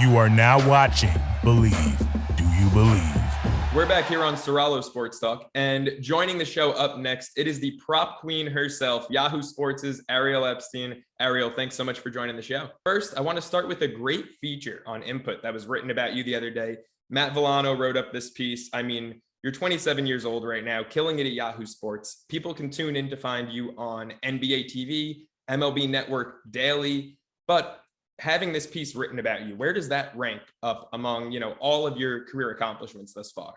You are now watching Believe. Do you believe? We're back here on Ceraulo Sports Talk, and joining the show up next, it is the prop queen herself, Yahoo Sports' Ariel Epstein. Ariel, thanks so much for joining the show. First, I want to start with a great feature on Input that was written about you the other day. Matt Villano wrote up this piece. I mean, you're 27 years old right now, killing it at Yahoo Sports. People can tune in to find you on NBA TV, MLB Network daily, but having this piece written about you, where does that rank up among, all of your career accomplishments thus far?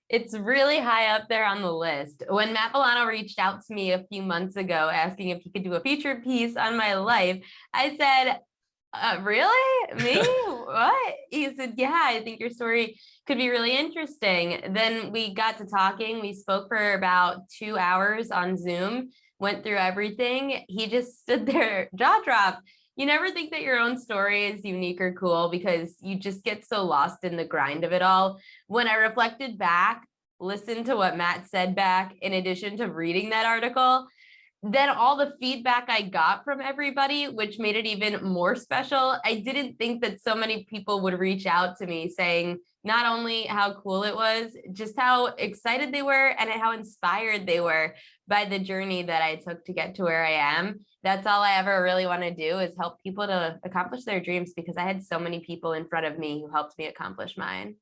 It's really high up there on the list. When Matt Villano reached out to me a few months ago asking if he could do a feature piece on my life, I said, really? Me? What? He said, yeah, I think your story could be really interesting. Then we got to talking. We spoke for about 2 hours on Zoom, went through everything. He just stood there, jaw dropped. You never think that your own story is unique or cool because you just get so lost in the grind of it all. When I reflected back, listened to what Matt said back, in addition to reading that article, then all the feedback I got from everybody, which made it even more special. I didn't think that so many people would reach out to me saying not only how cool it was, just how excited they were and how inspired they were by the journey that I took to get to where I am. That's all I ever really want to do is help people to accomplish their dreams, because I had so many people in front of me who helped me accomplish mine.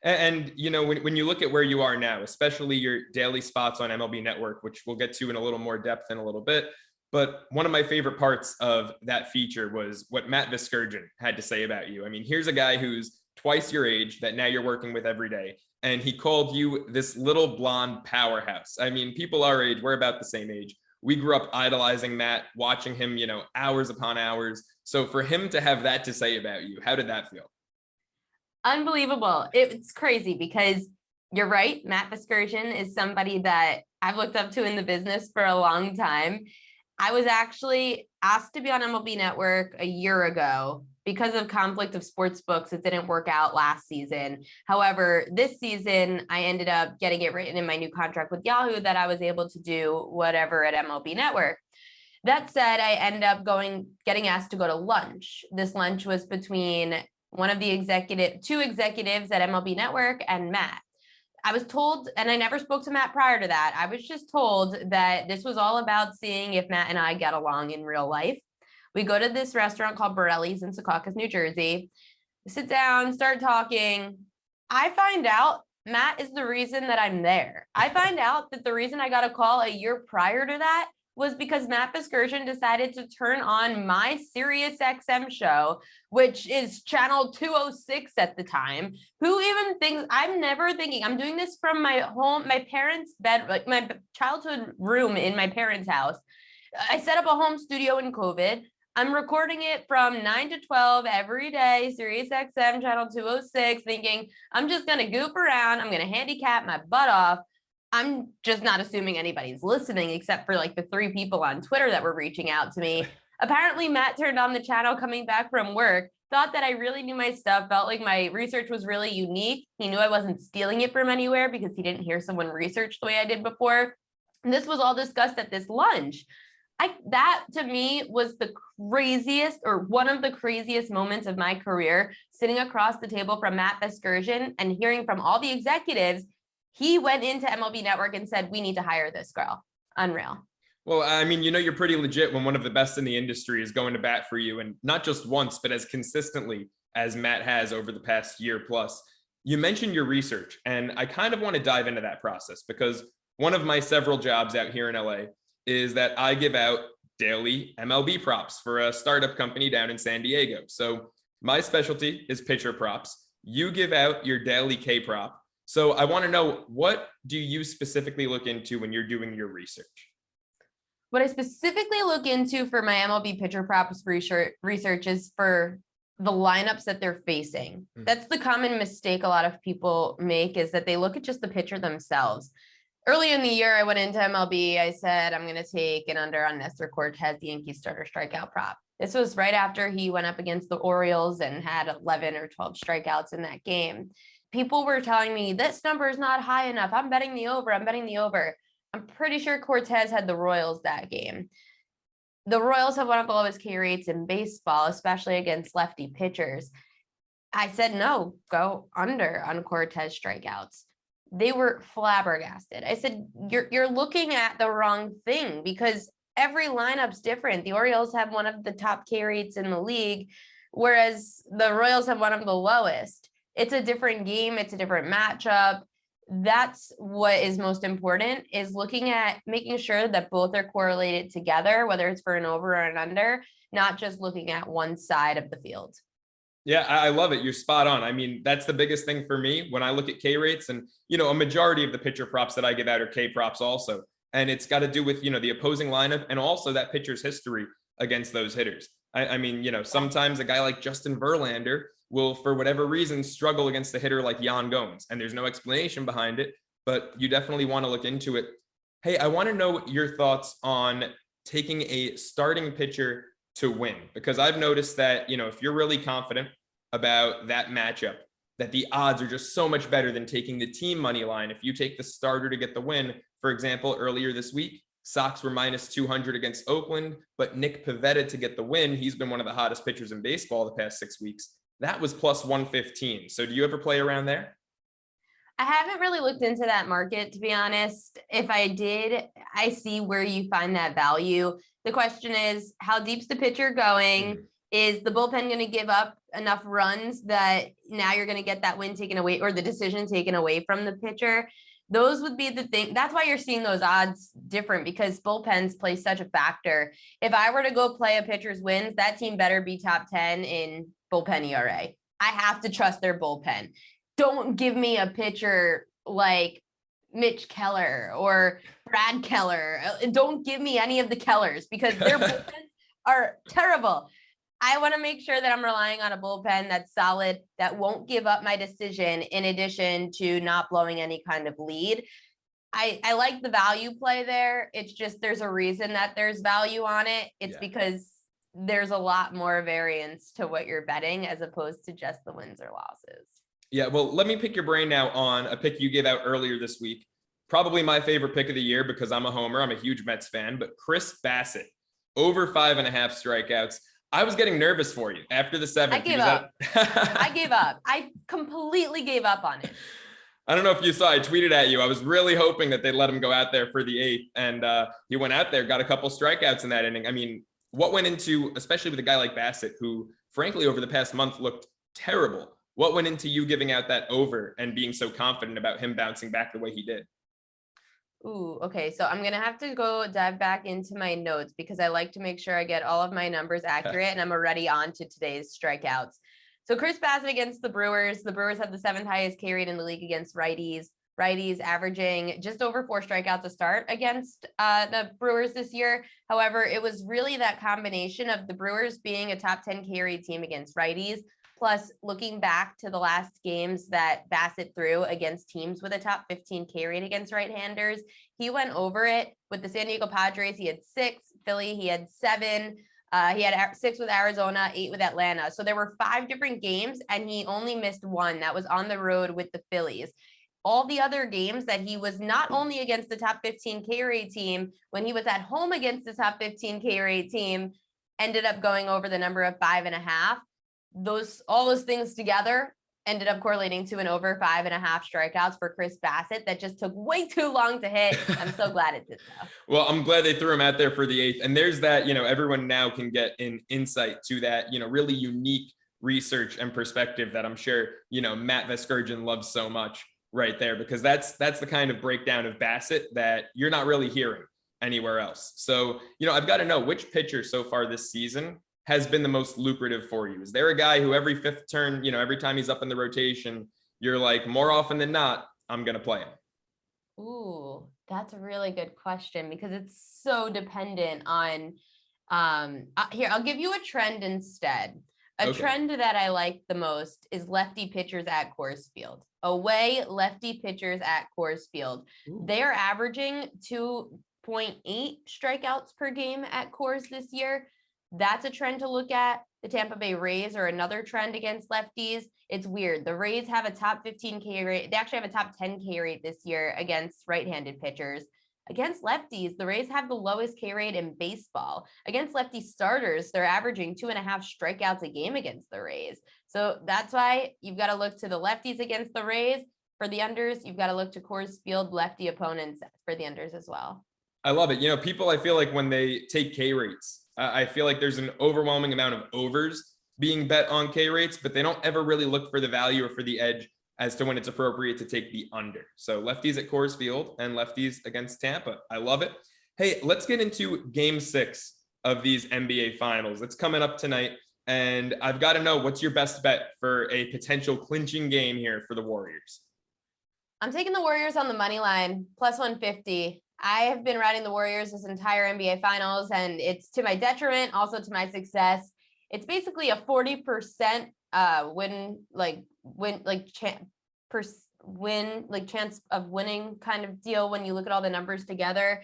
And when you look at where you are now, especially your daily spots on MLB Network, which we'll get to in a little more depth in a little bit, but one of my favorite parts of that feature was what Matt Vasgersian had to say about you. I mean, here's a guy who's twice your age that now you're working with every day, and he called you this little blonde powerhouse. I mean, people our age, we're about the same age. We grew up idolizing Matt, watching him, hours upon hours. So for him to have that to say about you, how did that feel? Unbelievable. It's crazy because you're right. Matt Vasgersian is somebody that I've looked up to in the business for a long time. I was actually asked to be on MLB Network a year ago. Because of conflict of sports books, it didn't work out last season. However, this season, I ended up getting it written in my new contract with Yahoo that I was able to do whatever at MLB Network. That said, I ended up getting asked to go to lunch. This lunch was between two executives at MLB Network and Matt. I was told, and I never spoke to Matt prior to that, I was just told that this was all about seeing if Matt and I get along in real life. We go to this restaurant called Borelli's in Secaucus, New Jersey, sit down, start talking. I find out Matt is the reason that I'm there. I find out that the reason I got a call a year prior to that was because Matt Vasgersian decided to turn on my Sirius XM show, which is channel 206 at the time. Who even thinks, I'm never thinking, I'm doing this from my home, my parents' bed, like my childhood room in my parents' house. I set up a home studio in COVID. I'm recording it from 9 to 12 every day, Sirius XM channel 206, thinking I'm just going to goof around. I'm going to handicap my butt off. I'm just not assuming anybody's listening except for like the 3 people on Twitter that were reaching out to me. Apparently, Matt turned on the channel coming back from work, thought that I really knew my stuff, felt like my research was really unique. He knew I wasn't stealing it from anywhere because he didn't hear someone research the way I did before. And this was all discussed at this lunch. That to me was the craziest, or one of the craziest moments of my career, sitting across the table from Matt Vasgersian and hearing from all the executives. He went into MLB Network and said, we need to hire this girl. Unreal. Well, I mean, you're pretty legit when one of the best in the industry is going to bat for you, and not just once, but as consistently as Matt has over the past year plus. You mentioned your research, and I kind of want to dive into that process because one of my several jobs out here in LA is that I give out daily MLB props for a startup company down in San Diego. So my specialty is pitcher props. You give out your daily K prop. So I want to know, what do you specifically look into when you're doing your research? What I specifically look into for my MLB pitcher props research is for the lineups that they're facing. That's the common mistake a lot of people make, is that they look at just the pitcher themselves. Early in the year, I went into MLB. I said, I'm going to take an under on Nestor Cortez, the Yankees starter strikeout prop. This was right after he went up against the Orioles and had 11 or 12 strikeouts in that game. People were telling me, this number is not high enough. I'm betting the over. I'm pretty sure Cortez had the Royals that game. The Royals have one of the lowest K rates in baseball, especially against lefty pitchers. I said, no, go under on Cortez strikeouts. They were flabbergasted. I said, you're looking at the wrong thing because every lineup's different. The Orioles have one of the top K rates in the league, whereas the Royals have one of the lowest. It's a different game. It's a different matchup. That's what is most important, is looking at making sure that both are correlated together, whether it's for an over or an under, not just looking at one side of the field. Yeah, I love it. You're spot on. I mean, that's the biggest thing for me when I look at K rates, and, a majority of the pitcher props that I give out are K props also. And it's got to do with, the opposing lineup and also that pitcher's history against those hitters. I mean, sometimes a guy like Justin Verlander will, for whatever reason, struggle against a hitter like Yan Gomes, and there's no explanation behind it, but you definitely want to look into it. Hey, I want to know your thoughts on taking a starting pitcher to win, because I've noticed that, if you're really confident about that matchup, that the odds are just so much better than taking the team money line. If you take the starter to get the win, for example, earlier this week, Sox were minus 200 against Oakland, but Nick Pivetta to get the win, he's been one of the hottest pitchers in baseball the past 6 weeks. That was plus 115. So do you ever play around there? I haven't really looked into that market, to be honest. If I did, I see where you find that value. The question is, how deep's the pitcher going? Is the bullpen going to give up enough runs that now you're going to get that win taken away or the decision taken away from the pitcher? Those would be the thing. That's why you're seeing those odds different, because bullpens play such a factor. If I were to go play a pitcher's wins, that team better be top 10 in bullpen ERA. I have to trust their bullpen. Don't give me a pitcher like Mitch Keller or Brad Keller. Don't give me any of the Kellers, because their bullpens are terrible. I want to make sure that I'm relying on a bullpen that's solid, that won't give up my decision, in addition to not blowing any kind of lead. I like the value play there. It's just, there's a reason that there's value on it. It's because there's a lot more variance to what you're betting as opposed to just the wins or losses. Yeah, well, let me pick your brain now on a pick you gave out earlier this week. Probably my favorite pick of the year because I'm a homer. I'm a huge Mets fan, but Chris Bassett, over 5.5 strikeouts. I was getting nervous for you after the 7th. I gave up. I gave up. I completely gave up on it. I don't know if you saw, I tweeted at you. I was really hoping that they'd let him go out there for the 8th. And he went out there, got a couple strikeouts in that inning. I mean, what went into, especially with a guy like Bassett, who frankly over the past month looked terrible. What went into you giving out that over and being so confident about him bouncing back the way he did? Ooh, okay. So I'm going to have to go dive back into my notes, because I like to make sure I get all of my numbers accurate and I'm already on to today's strikeouts. So Chris Bassett against the Brewers. The Brewers have the 7th highest K rate in the league against righties. Righties averaging just over 4 strikeouts a start against the Brewers this year. However, it was really that combination of the Brewers being a top 10 K rate team against righties, plus looking back to the last games that Bassett threw against teams with a top 15 K rate against right-handers, he went over it. With the San Diego Padres, he had 6. Philly, he had 7. He had 6 with Arizona, 8 with Atlanta. So there were 5 different games, and he only missed 1. That was on the road with the Phillies. All the other games that he was not only against the top 15 K rate team, when he was at home against the top 15 K rate team, ended up going over the number of 5.5. All those things together ended up correlating to an over 5.5 strikeouts for Chris Bassett that just took way too long to hit. I'm so glad it did though. Well, I'm glad they threw him out there for the 8th. And there's that, everyone now can get an insight to that, really unique research and perspective that I'm sure, Matt Vasgersian loves so much right there, because that's the kind of breakdown of Bassett that you're not really hearing anywhere else. So, I've got to know, which pitcher so far this season has been the most lucrative for you? Is there a guy who every 5th turn, every time he's up in the rotation, you're like, more often than not, I'm going to play him? Ooh, that's a really good question, because it's so dependent on, here, I'll give you a trend instead. A trend that I like the most is lefty pitchers at Coors Field. Away lefty pitchers at Coors Field. Ooh. They are averaging 2.8 strikeouts per game at Coors this year. That's a trend to look at. The Tampa Bay Rays are another trend against lefties. It's weird. The Rays have a top 15 K rate. They actually have a top 10 K rate this year against right-handed pitchers. Against lefties, the Rays have the lowest K rate in baseball. Against lefty starters, they're averaging 2.5 strikeouts a game against the Rays. So that's why you've got to look to the lefties against the Rays. For the unders, you've got to look to Coors Field lefty opponents for the unders as well. I love it. People, I feel like when they take K rates, I feel like there's an overwhelming amount of overs being bet on K rates, but they don't ever really look for the value or for the edge as to when it's appropriate to take the under. So lefties at Coors Field and lefties against Tampa. I love it. Hey, let's get into game 6 of these NBA finals. It's coming up tonight. And I've got to know, what's your best bet for a potential clinching game here for the Warriors? I'm taking the Warriors on the money line, plus 150. I have been riding the Warriors this entire NBA finals, and it's to my detriment, also to my success. It's basically a 40% chance of winning kind of deal when you look at all the numbers together.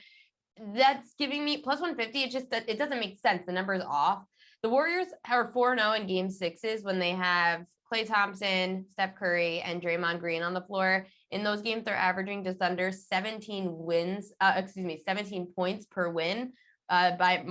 That's giving me plus 150. It's just that it doesn't make sense. The number is off. The Warriors are 4-0 in game 6s when they have Klay Thompson, Steph Curry, and Draymond Green on the floor. In those games, they're averaging just under 17 points per win by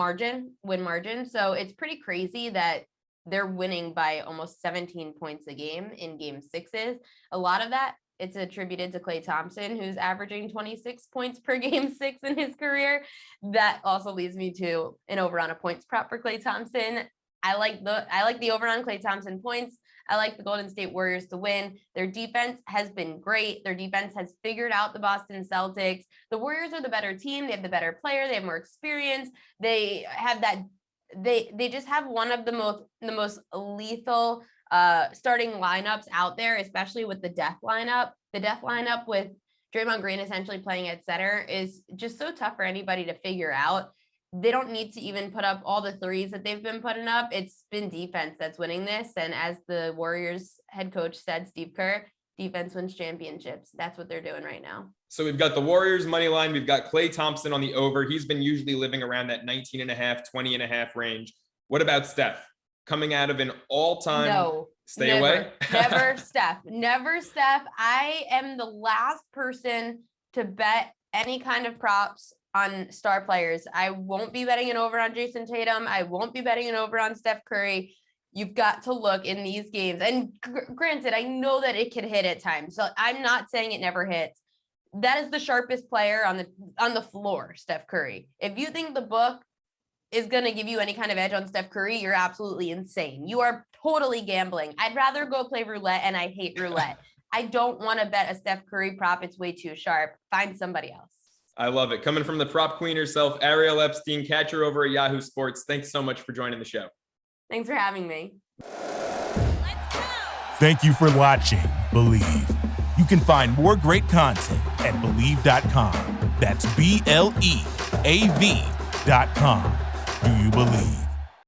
win margin. So it's pretty crazy that they're winning by almost 17 points a game in game 6s. A lot of that, it's attributed to Klay Thompson, who's averaging 26 points per game 6 in his career. That also leads me to an over on a points prop for Klay Thompson. I like the over on Klay Thompson points. I like the Golden State Warriors to win. Their defense has been great. Their defense has figured out the Boston Celtics. The Warriors are the better team. They have the better player. They have more experience. They have that. They just have one of the most lethal starting lineups out there, especially with the death lineup. The death lineup with Draymond Green essentially playing at center is just so tough for anybody to figure out. They don't need to even put up all the threes that they've been putting up. It's been defense that's winning this. And as the Warriors head coach said, Steve Kerr, defense wins championships. That's what they're doing right now. So we've got the Warriors money line. We've got Klay Thompson on the over. He's been usually living around that 19.5, 20.5 range. What about Steph? Coming out of an all-time away? Never Steph. Never Steph. I am the last person to bet any kind of props on star players. I won't be betting an over on Jason Tatum. I won't be betting an over on Steph Curry. You've got to look in these games. And granted, I know that it can hit at times. So I'm not saying it never hits. That is the sharpest player on the floor, Steph Curry. If you think the book is going to give you any kind of edge on Steph Curry, you're absolutely insane. You are totally gambling. I'd rather go play roulette, and I hate roulette. I don't want to bet a Steph Curry prop. It's way too sharp. Find somebody else. I love it. Coming from the prop queen herself, Ariel Epstein, catcher over at Yahoo Sports. Thanks so much for joining the show. Thanks for having me. Let's go. Thank you for watching Believe. You can find more great content at Believe.com. That's BLEAV.com. Do you believe?